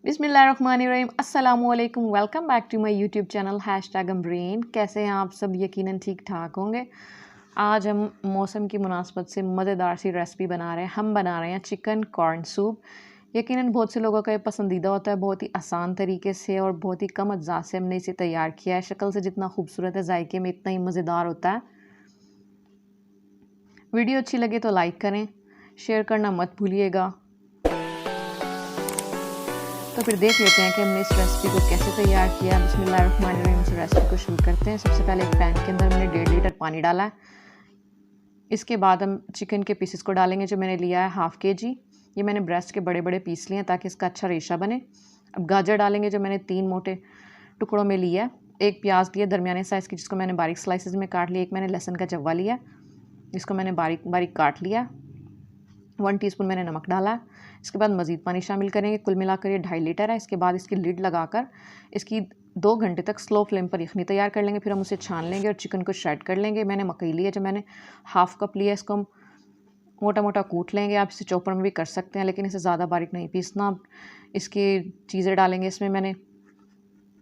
बिस्मिल्लाहिर्रहमानिर्रहीम अस्सलामुअलैकुम। Welcome back to my YouTube channel #brain. कैसे हैं आप सब? यकीनन ठीक ठाक होंगे। आज हम मौसम की मुनासबत से मज़ेदार सी रेसिपी बना रहे हैं। हम बना रहे हैं चिकन कॉर्न सूप। यकीनन बहुत से लोगों का ये पसंदीदा होता है। बहुत ही आसान तरीके से और बहुत ही कम अज्जा से हमने इसे तैयार किया है। शक्ल से जितना खूबसूरत है, जायके में इतना ही मज़ेदार होता है। वीडियो अच्छी लगे तो लाइक करें, शेयर करना मत भूलिएगा। तो फिर देख लेते हैं कि हमने इस रेसिपी को कैसे तैयार किया। बिस्मिल्लाहिर्रहमानिर्रहीम से रेसिपी को शुरू करते हैं। सबसे पहले एक पैन के अंदर मैंने 1.5 लीटर पानी डाला है। इसके बाद हम चिकन के पीसेस को डालेंगे, जो मैंने लिया है ½ kg। ये मैंने ब्रेस्ट के बड़े बड़े पीस लिए हैं ताकि इसका अच्छा रेशा बने। अब गाजर डालेंगे, जो मैंने 3 मोटे टुकड़ों में लिया है। एक प्याज लिया दरमियाने साइज़ की, जिसको मैंने बारीक स्लाइसेस में काट लिया। एक मैंने लहसुन का जव्वा लिया, जिसको मैंने बारीक बारीक काट लिया। 1 टीस्पून मैंने नमक डाला। इसके बाद मज़ीद पानी शामिल करेंगे। कुल मिलाकर ये 2.5 लीटर है। इसके बाद इसकी लिड लगाकर इसकी 2 घंटे तक स्लो फ्लेम पर यखनी तैयार कर लेंगे। फिर हम उसे छान लेंगे और चिकन को श्रेड कर लेंगे। मैंने मकई लिया, जो मैंने ½ कप लिया। इसको हम मोटा मोटा कूट लेंगे। आप इसे चॉपर में भी कर सकते हैं, लेकिन इसे ज़्यादा बारीक नहीं पीसना। इसकी चीज़ें डालेंगे इसमें। मैंने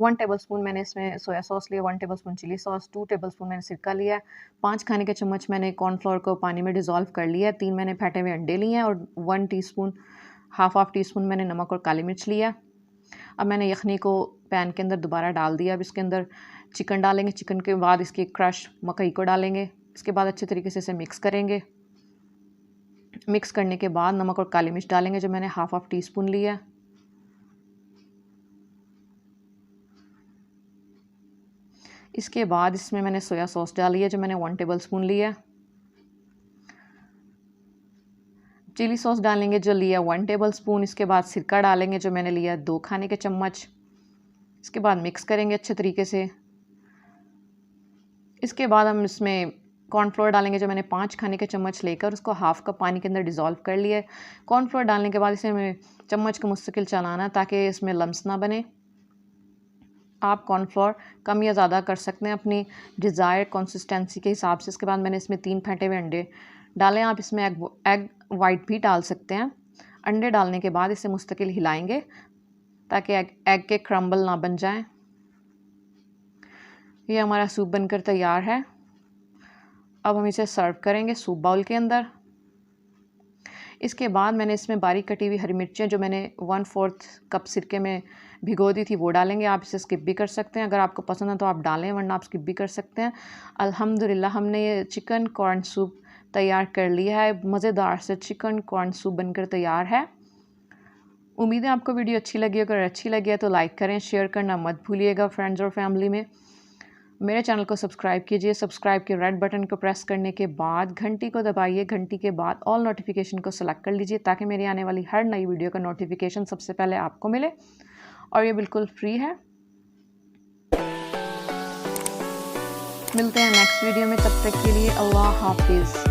1 टेबलस्पून मैंने इसमें सोया सॉस लिया, 1 टेबलस्पून चिली सॉस, 2 टेबलस्पून मैंने सिरका लिया है, 5 खाने के चम्मच मैंने कॉर्नफ्लोर को पानी में डिज़ोल्व कर लिया है, 3 मैंने फटे हुए अंडे लिए हैं और 1 टीस्पून हाफ टीस्पून मैंने नमक और काली मिर्च लिया। अब मैंने यखनी को पैन के अंदर दोबारा डाल दिया। अब इसके अंदर चिकन डालेंगे। चिकन के बाद इसकी क्रश मकई को डालेंगे। इसके बाद अच्छे तरीके से इसे मिक्स करेंगे। मिक्स करने के बाद नमक और काली मिर्च डालेंगे, जो मैंने हाफ टीस्पून लिया। इसके बाद इसमें मैंने सोया सॉस डाली है, जो मैंने 1 टेबलस्पून लिया। चिली सॉस डालेंगे, जो लिया 1 टेबलस्पून। इसके बाद सिरका डालेंगे, जो मैंने लिया 2 खाने के चम्मच। इसके बाद मिक्स करेंगे अच्छे तरीके से। इसके बाद हम इसमें कॉर्नफ्लोर डालेंगे, जो मैंने 5 खाने के चम्मच लेकर उसको ½ कप पानी के अंदर डिज़ोल्व कर लिया। कॉर्नफ्लोर डालने के बाद इसे हमें चम्मच को मुस्तकिल चलाना ताकि इसमें लम्स ना बने। आप कॉर्नफ्लोर कम या ज़्यादा कर सकते हैं अपनी डिज़ायर कंसिस्टेंसी के हिसाब से। इसके बाद मैंने इसमें 3 फटे हुए अंडे डालें। आप इसमें एग वाइट भी डाल सकते हैं। अंडे डालने के बाद इसे मुस्तकिल हिलाएंगे ताकि एग के क्रम्बल ना बन जाएं। ये हमारा सूप बनकर तैयार है। अब हम इसे सर्व करेंगे सूप बाउल के अंदर। इसके बाद मैंने इसमें बारीक कटी हुई हरी मिर्चें, जो मैंने 1/4 कप सिरके में भिगो दी थी, वो डालेंगे। आप इसे स्किप भी कर सकते हैं। अगर आपको पसंद है तो आप डालें, वरना आप स्किप भी कर सकते हैं। अल्हम्दुलिल्लाह हमने ये चिकन कॉर्न सूप तैयार कर लिया है। मज़ेदार से चिकन कॉर्न सूप बनकर तैयार है। उम्मीद है आपको वीडियो अच्छी लगी। अगर अच्छी लगी है तो लाइक करें, शेयर करना मत भूलिएगा फ्रेंड्स और फैमिली में। मेरे चैनल को सब्सक्राइब कीजिए। सब्सक्राइब के रेड बटन को प्रेस करने के बाद घंटी को दबाइए। घंटी के बाद ऑल नोटिफिकेशन को सेलेक्ट कर लीजिए ताकि मेरी आने वाली हर नई वीडियो का नोटिफिकेशन सबसे पहले आपको मिले, और ये बिल्कुल फ्री है। मिलते हैं नेक्स्ट वीडियो में, तब तक के लिए अल्लाह हाफिज़।